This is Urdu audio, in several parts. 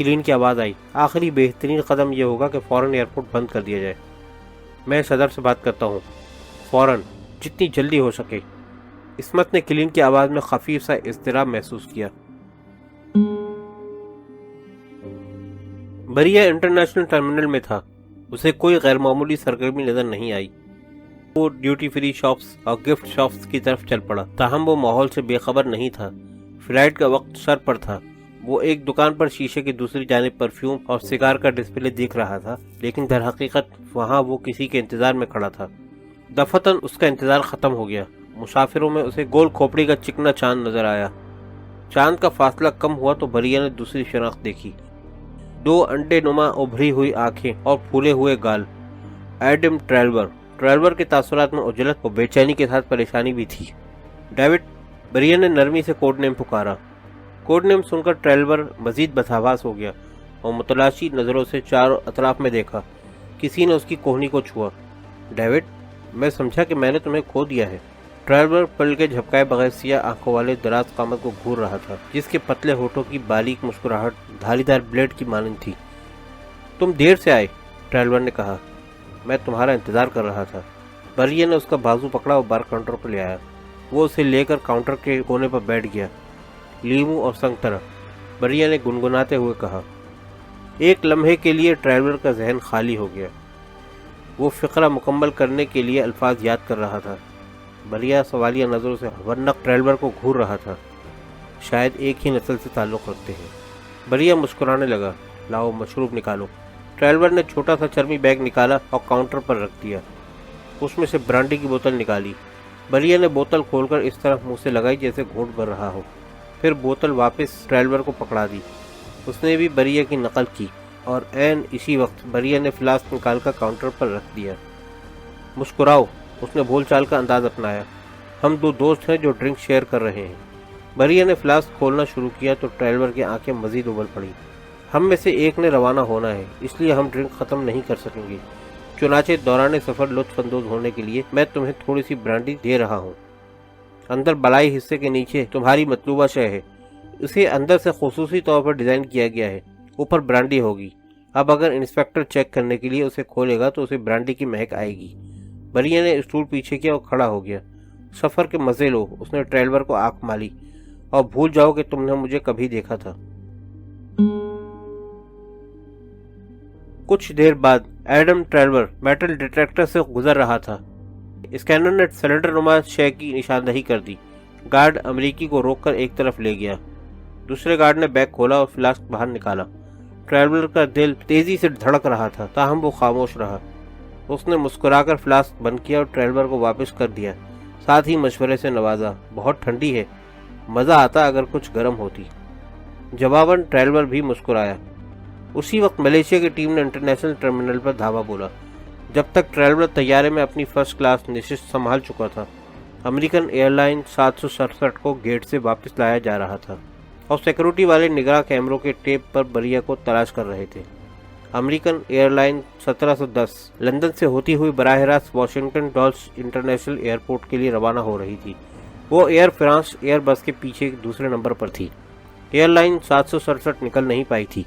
کلین کی آواز آئی۔ آخری بہترین قدم یہ ہوگا کہ فوراً ایئرپورٹ بند کر دیا جائے۔ میں صدر سے بات کرتا ہوں، فوراً، جتنی جلدی ہو سکے۔ عصمت نے کلین کی آواز میں خفیف سا اضطراب محسوس کیا۔ بریہ انٹرنیشنل ٹرمینل میں تھا۔ اسے کوئی غیر معمولی سرگرمی نظر نہیں آئی۔ وہ ڈیوٹی فری شاپس اور گفٹ شاپس کی طرف چل پڑا، تاہم وہ ماحول سے بے خبر نہیں تھا۔ فلائٹ کا وقت سر پر تھا۔ وہ ایک دکان پر شیشے کی دوسری جانب پرفیوم اور سگار کا ڈسپلے دیکھ رہا تھا، لیکن در حقیقت وہاں وہ کسی کے انتظار میں کھڑا تھا۔ دفتن اس کا انتظار ختم ہو گیا۔ مسافروں میں اسے گول کھوپڑی کا چکنا چاند نظر آیا۔ چاند کا فاصلہ کم ہوا تو بریہ نے دوسری شناخت دیکھی۔ 2 انڈے نما ابھری ہوئی آنکھیں اور پھولے ہوئے گال۔ ایڈم ٹریلور۔ ٹریلور کے تاثرات میں عجلت اور بے چینی کے ساتھ پریشانی بھی تھی۔ ڈیوڈ، بریہ نے نرمی سے کوڈ نیم پکارا۔ کوڈ نیم سن کر ٹریلور مزید بساواس ہو گیا اور متلاشی نظروں سے چاروں اطراف میں دیکھا۔ کسی نے اس کی کوہنی کو چھوا۔ ڈیوڈ، میں سمجھا کہ میں نے تمہیں کھو دیا ہے۔ ٹریلور پل کے جھپکائے بغیر سیاہ آنکھوں والے دراز قامت کو گھور رہا تھا، جس کے پتلے ہونٹوں کی باریک مسکراہٹ دھاری دار بلیڈ کی مانند تھی۔ تم دیر سے آئے، ٹریلور نے کہا۔ میں تمہارا انتظار کر رہا تھا۔ بریہ نے اس کا بازو پکڑا اور بار کاؤنٹر پر لے آیا۔ وہ اسے لے کر کاؤنٹر کے کونے پر بیٹھ گیا۔ لیمو اور سنگترا، بریہ نے گنگناتے ہوئے کہا۔ ایک لمحے کے لیے ٹریلور کا ذہن خالی ہو گیا۔ وہ فقرہ مکمل کرنے کے لیے الفاظ یاد کر رہا تھا۔ بریہ سوالیہ نظروں سے ورنق ٹریلور کو گھور رہا تھا۔ شاید ایک ہی نسل سے تعلق رکھتے ہیں۔ بریہ مسکرانے لگا۔ لاؤ، مشروب نکالو۔ ٹریلور نے چھوٹا سا چرمی بیگ نکالا اور کاؤنٹر پر رکھ دیا۔ اس میں سے برانڈی کی بوتل نکالی۔ بریہ نے بوتل کھول کر اس طرح منہ سے لگائی جیسے گھونٹ بھر رہا ہو، پھر بوتل واپس ٹریلور کو پکڑا دی۔ اس نے بھی بریہ کی نقل کی اور عین اسی وقت بریہ نے فلاسک نکال کر کاؤنٹر پر رکھ دیا۔ مسکراؤ، اس نے بول چال کا انداز اپنایا۔ ہم 2 دوست ہیں جو ڈرنک شیئر کر رہے ہیں۔ بریہ نے فلاسک کھولنا شروع کیا تو ٹریلور کی آنکھیں مزید ابل پڑیں۔ ہم میں سے ایک نے روانہ ہونا ہے، اس لیے ہم ڈرنک ختم نہیں کر سکیں گے۔ چنانچہ دوران سفر لطف اندوز ہونے کے لیے میں تمہیں تھوڑی سی برانڈی دے رہا ہوں۔ اندر بالائی حصے کے نیچے تمہاری مطلوبہ شے ہے۔ اسے اندر سے خصوصی طور پر ڈیزائن کیا گیا ہے۔ اوپر برانڈی ہوگی۔ اب اگر انسپیکٹر چیک کرنے کے لیے اسے کھولے گا تو اسے برانڈی کی مہک آئے گی۔ بریہ نے اسٹول پیچھے کیا اور کھڑا ہو گیا۔ سفر کے مزے لو، اس نے ٹریلور کو آنکھ مالی، اور بھول جاؤ کہ تم نے مجھے کبھی دیکھا تھا۔ کچھ دیر بعد ایڈم ٹریلور میٹل ڈیٹیکٹر سے گزر رہا تھا۔ اسکینر نے سلنڈر نما شے کی نشاندہی کر دی۔ گارڈ امریکی کو روک کر ایک طرف لے گیا۔ دوسرے گارڈ نے بیگ کھولا اور فلاسک باہر نکالا۔ ٹریولر کا دل تیزی سے دھڑک رہا تھا، تاہم وہ خاموش رہا۔ اس نے مسکرا کر فلاسک بند کیا اور ٹریولر کو واپس کر دیا، ساتھ ہی مشورے سے نوازا، بہت ٹھنڈی ہے، مزہ آتا اگر کچھ گرم ہوتی۔ جواباً ٹریولر بھی مسکرایا۔ اسی وقت ملیشیا کی ٹیم نے انٹرنیشنل ٹرمینل پر دھاوا بولا۔ جب تک ٹریولر طیارے میں اپنی فرسٹ کلاس نشست سنبھال چکا تھا، امریکن ایئر لائن 767 کو گیٹ سے واپس لایا جا رہا تھا اور سیکورٹی والے نگراں کیمروں کے ٹیپ پر بریہ کو تلاش کر رہے تھے۔ امریکن ایئر لائن 1710 لندن سے ہوتی ہوئی براہ راست واشنگٹن ڈالس انٹرنیشنل ایئرپورٹ کے لیے روانہ ہو رہی تھی۔ وہ ایئر فرانس ایئر بس کے پیچھے دوسرے نمبر پر تھی۔ ایئر لائن 767 نکل نہیں پائی تھی۔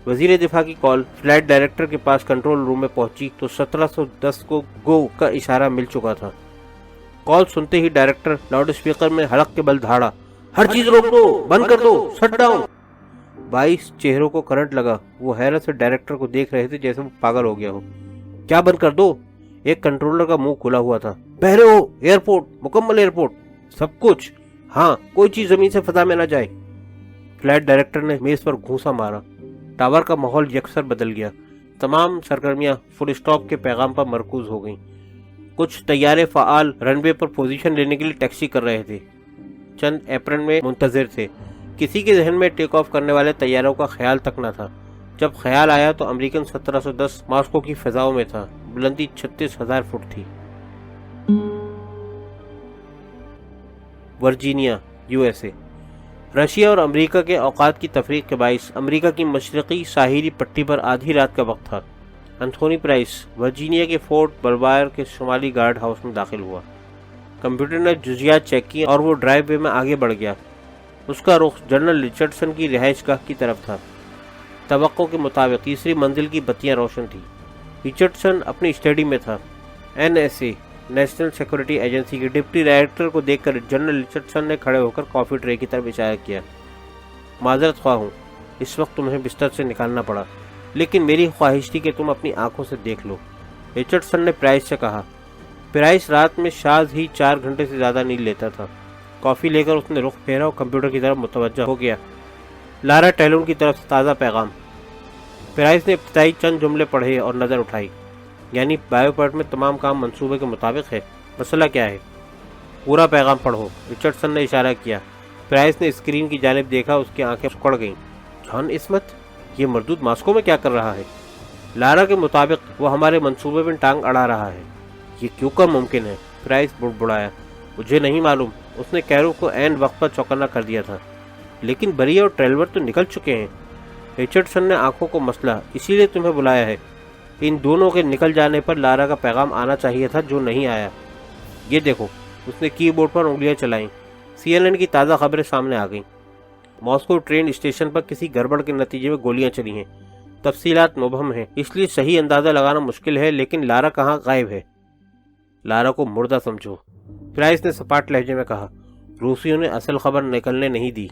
وزیر دفاع کی کال فلائٹ ڈائریکٹر کے پاس کنٹرول روم میں پہنچی تو 1710 کو گو کا اشارہ مل چکا تھا۔ کال سنتے ہی ڈائریکٹر لاؤڈ اسپیکر میں حلق کے بل دھاڑا، ہر چیز روک دو، بند کر دو، شٹ ڈاؤن۔ 22 چہروں کو کرنٹ لگا۔ وہ حیرت سے ڈائریکٹر کو دیکھ رہے تھے جیسے وہ پاگل ہو گیا ہو۔ کیا بند کر دو؟ ایک کنٹرولر کا منہ کھلا ہوا تھا۔ بہرے ہو؟ ایئرپورٹ، مکمل ایئرپورٹ، سب کچھ؟ ہاں، کوئی چیز زمین سے فضا میں نہ جائے۔ فلائٹ ڈائریکٹر نے میز پر گھونسا مارا۔ ٹاور کا ماحول یکسر بدل گیا۔ تمام سرگرمیاں فل اسٹاپ کے پیغام پر مرکوز ہو گئیں۔ کچھ طیارے فعال رن وے پر پوزیشن لینے کے لیے ٹیکسی کر رہے تھے، چند ایپرن میں منتظر تھے۔ کسی کے ذہن میں ٹیک آف کرنے والے طیاروں کا خیال تک نہ تھا۔ جب خیال آیا تو امریکن 1710 ماسکو کی فضاؤں میں تھا۔ بلندی 36,000 فٹ تھی۔ Virginia, USA۔ رشیا اور امریکہ کے اوقات کی تفریق کے باعث امریکہ کی مشرقی ساحلی پٹی پر آدھی رات کا وقت تھا۔ انتھونی پرائس ورجینیا کے فورٹ بلوائر کے شمالی گارڈ ہاؤس میں داخل ہوا۔ کمپیوٹر نے جزیات چیک کی اور وہ ڈرائیو وے میں آگے بڑھ گیا۔ اس کا رخ جنرل رچرڈسن کی رہائش گاہ کی طرف تھا۔ توقع کے مطابق تیسری منزل کی بتیاں روشن تھیں۔ رچرڈسن اپنی اسٹڈی میں تھا۔ NSA نیشنل سیکورٹی ایجنسی کے ڈپٹی ڈائریکٹر کو دیکھ کر جنرل رچرڈسن نے کھڑے ہو کر کافی ٹرے کی طرف اشارہ کیا۔ معذرت خواہ ہوں، اس وقت تمہیں بستر سے نکالنا پڑا، لیکن میری خواہش تھی کہ تم اپنی آنکھوں سے دیکھ لو، رچرڈسن نے پرائس سے کہا۔ پرائس رات میں شاذ ہی 4 گھنٹے سے زیادہ نیند لیتا تھا۔ کافی لے کر اس نے رخ پھیرا اور کمپیوٹر کی طرف متوجہ ہو گیا۔ لارا ٹیلون کی طرف سے تازہ پیغام۔ پرائس نے ابتدائی چند جملے پڑھے اور نظر اٹھائی۔ یعنی بایو پارٹ میں تمام کام منصوبے کے مطابق ہے، مسئلہ کیا ہے؟ پورا پیغام پڑھو، رچرڈسن نے اشارہ کیا۔ پرائس نے اسکرین کی جانب دیکھا، اس کی آنکھیں سکڑ گئیں۔ جان اسمتھ، یہ مردود ماسکو میں کیا کر رہا ہے؟ لارا کے مطابق وہ ہمارے منصوبے میں ٹانگ اڑا رہا ہے۔ یہ کیوں کر ممکن ہے؟ پرائس بڑبڑایا۔ مجھے نہیں معلوم، اس نے کیرو کو عین وقت پر چوکنا کر دیا تھا، لیکن بریا اور ٹریلور تو نکل چکے ہیں۔ رچرڈسن نے آنکھوں کو مسلا۔ اسی لیے تمہیں بلایا ہے۔ ان دونوں کے نکل جانے پر لارا کا پیغام آنا چاہیے تھا، جو نہیں آیا۔ یہ دیکھو، اس نے کی بورڈ پر انگلیاں چلائیں۔ CNN کی تازہ خبریں سامنے آ گئیں۔ ماسکو ٹرین اسٹیشن پر کسی گڑبڑ کے نتیجے میں گولیاں چلی ہیں۔ تفصیلات مبہم ہیں، اس لیے صحیح اندازہ لگانا مشکل ہے، لیکن لارا کہاں غائب ہے؟ لارا کو مردہ سمجھو، پرائس نے سپاٹ لہجے میں کہا۔ روسیوں نے اصل خبر نکلنے نہیں دی۔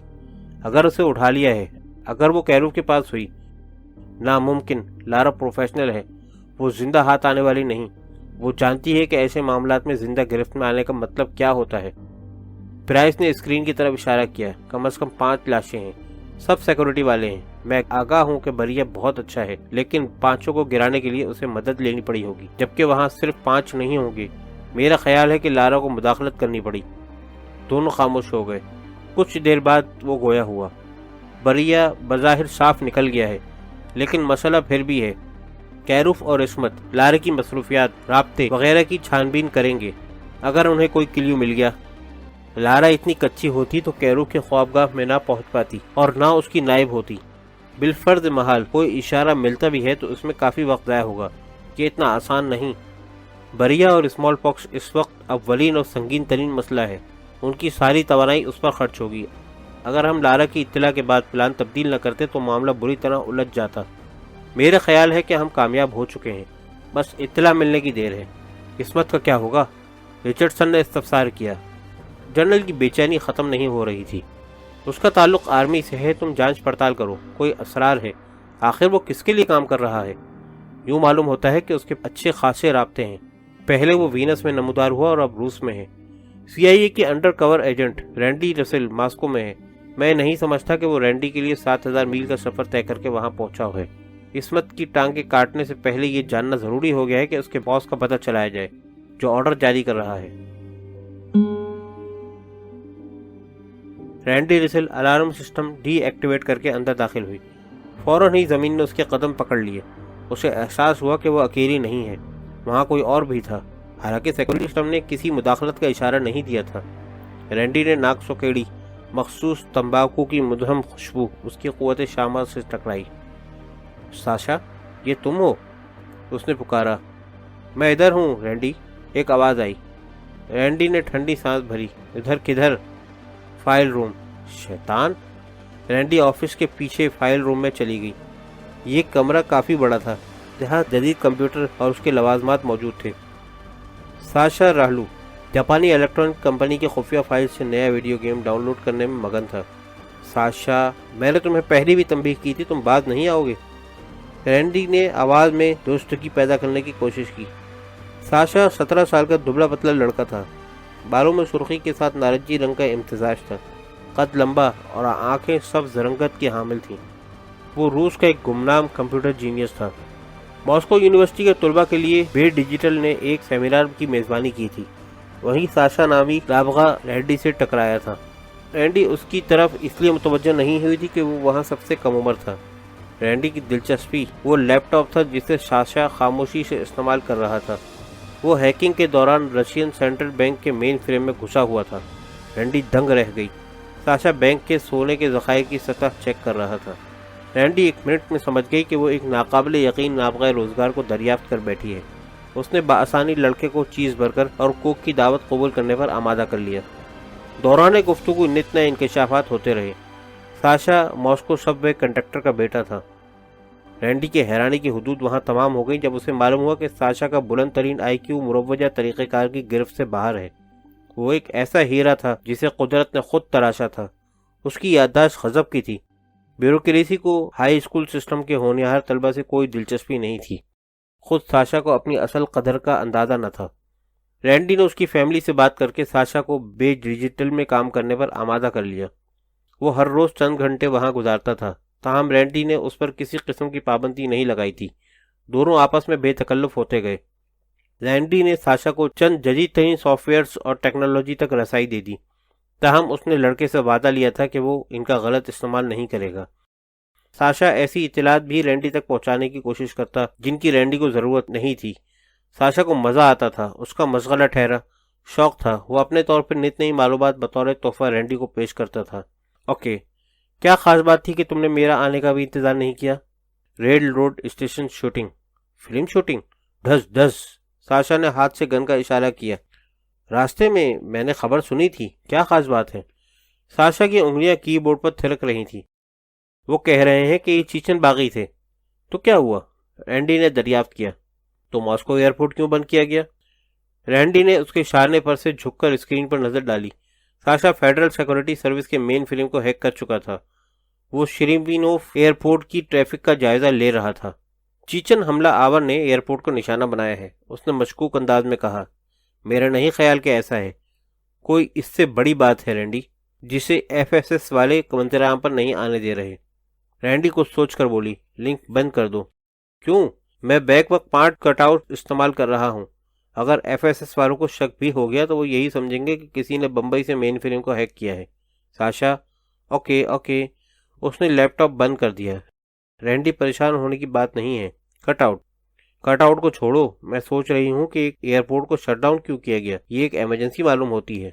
اگر اسے اٹھا لیا ہے، اگر وہ کیرو کے پاس ہوئی۔ ناممکن، لارا پروفیشنل ہے، وہ زندہ ہاتھ آنے والی نہیں۔ وہ جانتی ہے کہ ایسے معاملات میں زندہ گرفت میں آنے کا مطلب کیا ہوتا ہے۔ پرائس نے اسکرین کی طرف اشارہ کیا۔ کم از کم 5 لاشیں ہیں، سب سیکورٹی والے ہیں۔ میں آگاہ ہوں کہ بریا بہت اچھا ہے، لیکن 5 کو گرانے کے لیے اسے مدد لینی پڑی ہوگی، جبکہ وہاں صرف 5 نہیں ہوں گے۔ میرا خیال ہے کہ لارا کو مداخلت کرنی پڑی۔ دونوں خاموش ہو گئے۔ کچھ دیر بعد وہ گویا ہوا۔ بریا بظاہر صاف نکل گیا ہے، لیکن مسئلہ پھر بھی ہے۔ کیروف اور عصمت لارا کی مصروفیات، رابطے وغیرہ کی چھان بین کریں گے۔ اگر انہیں کوئی کلیو مل گیا، لارا اتنی کچی ہوتی تو کیروف کے خوابگاہ میں نہ پہنچ پاتی اور نہ اس کی نائب ہوتی۔ بالفرض محال کوئی اشارہ ملتا بھی ہے تو اس میں کافی وقت ضائع ہوگا۔ یہ اتنا آسان نہیں۔ بریا اور اسمال پاکس اس وقت اولین اور سنگین ترین مسئلہ ہے۔ ان کی ساری توانائی اس پر خرچ ہوگی۔ اگر ہم لارا کی اطلاع کے بعد پلان تبدیل نہ کرتے تو معاملہ بری طرح الجھ جاتا۔ میرا خیال ہے کہ ہم کامیاب ہو چکے ہیں، بس اطلاع ملنے کی دیر ہے۔ عصمت کا کیا ہوگا؟ رچرڈسن نے استفسار کیا۔ جنرل کی بے چینی ختم نہیں ہو رہی تھی۔ اس کا تعلق آرمی سے ہے، تم جانچ پڑتال کرو، کوئی اسرار ہے۔ آخر وہ کس کے لیے کام کر رہا ہے؟ یوں معلوم ہوتا ہے کہ اس کے اچھے خاصے رابطے ہیں۔ پہلے وہ وینس میں نمودار ہوا اور اب روس میں ہے۔ CIA کے انڈر کور ایجنٹ رینڈی رسل ماسکو میں ہے۔ میں نہیں سمجھتا کہ وہ رینڈی کے لیے 7000 میل کا سفر طے کر کے وہاں پہنچا ہے۔ عصمت کی ٹانگیں کاٹنے سے پہلے یہ جاننا ضروری ہو گیا ہے کہ اس کے باس کا پتہ چلایا جائے، جو آرڈر جاری کر رہا ہے۔ رینڈی رسل الارم سسٹم ڈی ایکٹیویٹ کر کے اندر داخل ہوئی۔ فوراً ہی زمین نے اس کے قدم پکڑ لیے۔ اسے احساس ہوا کہ وہ اکیلی نہیں ہے، وہاں کوئی اور بھی تھا، حالانکہ سیکورٹی سسٹم نے کسی مداخلت کا اشارہ نہیں دیا تھا۔ رینڈی نے ناک سکیڑی۔ مخصوص تمباکو کی مدہم خوشبو اس کی قوت شامہ سے ٹکرائی۔ ساشا، یہ تم ہو؟ اس نے پکارا۔ میں ادھر ہوں رینڈی، ایک آواز آئی۔ رینڈی نے ٹھنڈی سانس بھری۔ ادھر کدھر؟ فائل روم۔ شیطان! رینڈی آفس کے پیچھے فائل روم میں چلی گئی۔ یہ کمرہ کافی بڑا تھا، جہاں جدید کمپیوٹر اور اس کے لوازمات موجود تھے۔ ساشا راہلو جاپانی الیکٹرانک کمپنی کے خفیہ فائل سے نیا ویڈیو گیم ڈاؤن لوڈ کرنے میں مگن تھا۔ ساشا، میں نے تمہیں پہلے بھی تنبیہ کی تھی، تم بعد نہیں آؤ گے؟ رینڈی نے آواز میں دوستگی پیدا کرنے کی کوشش کی۔ ساشا 17 سال کا دبلا پتلا لڑکا تھا، بالوں میں سرخی کے ساتھ نارنجی رنگ کا امتزاج تھا، قد لمبا اور آنکھیں سبز رنگت کی حامل تھیں۔ وہ روس کا ایک گمنام کمپیوٹر جینیس تھا۔ ماسکو یونیورسٹی کے طلباء کے لیے بے ڈیجیٹل نے ایک سیمینار کی میزبانی کی تھی، وہیں ساشا نامی نابغہ رینڈی سے ٹکرایا تھا۔ رینڈی اس کی طرف اس لیے متوجہ نہیں ہوئی تھی کہ وہ وہاں سب سے کم عمر تھا۔ رینڈی کی دلچسپی وہ لیپ ٹاپ تھا جسے ساشا خاموشی سے استعمال کر رہا تھا۔ وہ ہیکنگ کے دوران رشین سینٹرل بینک کے مین فریم میں گھسا ہوا تھا۔ رینڈی دنگ رہ گئی۔ ساشا بینک کے سونے کے ذخائر کی سطح چیک کر رہا تھا۔ رینڈی 1 منٹ میں سمجھ گئی کہ وہ ایک ناقابل یقین نابغہ روزگار کو دریافت کر بیٹھی ہے۔ اس نے بآسانی لڑکے کو چیز برگر اور کوک کی دعوت قبول کرنے پر آمادہ کر لیا۔ دوران گفتگو نت نئے انکشافات ہوتے رہے۔ ساشا ماسکو سب وے کنڈکٹر کا بیٹا تھا۔ رینڈی کے حیرانی کی حدود وہاں تمام ہو گئی جب اسے معلوم ہوا کہ ساشا کا بلند ترین آئی کیو مروجہ طریقہ کار کی گرفت سے باہر ہے۔ وہ ایک ایسا ہیرا تھا جسے قدرت نے خود تراشا تھا۔ اس کی یادداشت غضب کی تھی۔ بیوروکریسی کو ہائی اسکول سسٹم کے ہونہار طلبہ سے کوئی دلچسپی نہیں تھی۔ خود ساشا کو اپنی اصل قدر کا اندازہ نہ تھا۔ رینڈی نے اس کی فیملی سے بات کر کے ساشا کو بیج ڈیجیٹل میں کام کرنے پر آمادہ کر لیا۔ وہ ہر روز چند گھنٹے وہاں گزارتا تھا، تاہم رینڈی نے اس پر کسی قسم کی پابندی نہیں لگائی تھی۔ دونوں آپس میں بے تکلف ہوتے گئے۔ رینڈی نے ساشا کو چند جدید ترین سافٹ ویئرز اور ٹیکنالوجی تک رسائی دے دی، تاہم اس نے لڑکے سے وعدہ لیا تھا کہ وہ ان کا غلط استعمال نہیں کرے گا۔ ساشا ایسی اطلاعات بھی رینڈی تک پہنچانے کی کوشش کرتا جن کی رینڈی کو ضرورت نہیں تھی۔ ساشا کو مزہ آتا تھا، اس کا مشغلہ ٹھہرا شوق تھا۔ وہ اپنے طور پر نت نئی معلومات بطور تحفہ رینڈی کو پیش کرتا تھا۔ اوکے، کیا خاص بات تھی کہ تم نے میرا آنے کا بھی انتظار نہیں کیا؟ Rail road station shooting, film shooting? ڈھس ڈھس، ساشا نے ہاتھ سے گن کا اشارہ کیا۔ راستے میں نے خبر سنی تھی، کیا خاص بات ہے؟ ساشا کی انگلیاں کی بورڈ پر تھرک رہی تھیں۔ وہ کہہ رہے ہیں کہ یہ چیچن باغی تھے۔ تو کیا ہوا؟ رینڈی نے دریافت کیا۔ تو ماسکو ایئرپورٹ کیوں بند کیا گیا؟ رینڈی نے اس کے اشارے پر سے جھک کر اسکرین پر نظر ڈالی۔ ساشا فیڈرل سیکورٹی سروس کے مین فلم کو ہیک کر چکا تھا۔ وہ شریمینوف ایئرپورٹ کی ٹریفک کا جائزہ لے رہا تھا۔ چیچن حملہ آور نے ایئرپورٹ کو نشانہ بنایا ہے، اس نے مشکوک انداز میں کہا۔ میرا نہیں خیال کہ ایسا ہے۔ کوئی اس سے بڑی بات ہے رینڈی، جسے ایف ایس ایس والے منظر عام پر نہیں آنے دے رہے۔ رینڈی کچھ سوچ کر بولی، لنک بند کر دو۔ کیوں؟ میں بیک وقت 5 کٹ آؤٹ استعمال کر رہا ہوں۔ اگر ایف ایس ایس والوں کو شک بھی ہو گیا تو وہ یہی سمجھیں گے کہ کسی نے بمبئی سے مین فلم کو ہیک کیا ہے۔ ساشا، اوکے، اس نے لیپ ٹاپ بند کر دیا۔ رینڈی، پریشان ہونے کی بات نہیں ہے۔ کٹ آؤٹ کو چھوڑو، میں سوچ رہی ہوں کہ ایئرپورٹ کو شٹ ڈاؤن کیوں کیا گیا؟ یہ ایک ایمرجنسی معلوم ہوتی ہے۔